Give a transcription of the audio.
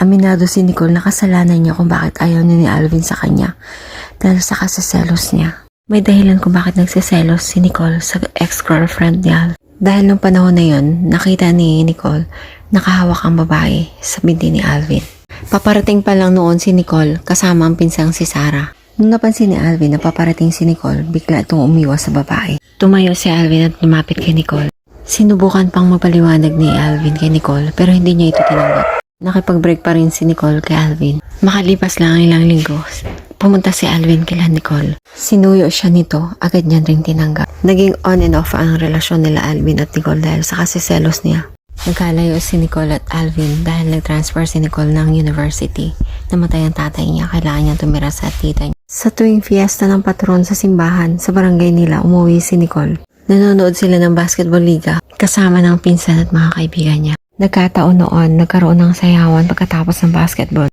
Aminado si Nicole na kasalanan niya kung bakit ayaw niya ni Alvin sa kanya dahil sa kasaselos niya. May dahilan kung bakit nagsiselos si Nicole sa ex-girlfriend niya. Dahil nung panahon na yun, nakita ni Nicole nakahawak ang babae sa binti ni Alvin. Paparating pa lang noon si Nicole kasama ang pinsang si Sarah. Nung napansin ni Alvin na paparating si Nicole, bigla itong umiwas sa babae. Tumayo si Alvin at lumapit kay Nicole. Sinubukan pang magpaliwanag ni Alvin kay Nicole pero hindi niya ito tinanggap. Nakipag-break pa rin si Nicole kay Alvin. Makalipas lang ang ilang linggo, pumunta si Alvin kay Nicole. Sinuyo siya nito, agad niya rin tinanggap. Naging on and off ang relasyon nila Alvin at Nicole dahil sa kasiselos niya. Nagkalayo si Nicole at Alvin dahil nag-transfer si Nicole ng university. Namatay ang tatay niya, kailangan niya tumira sa tita niya. Sa tuwing fiesta ng patron sa simbahan, sa barangay nila, umuwi si Nicole. Nanonood sila ng basketball liga kasama ng pinsan at mga kaibigan niya. Nagkataon noon, nagkaroon ng sayawan pagkatapos ng basketball.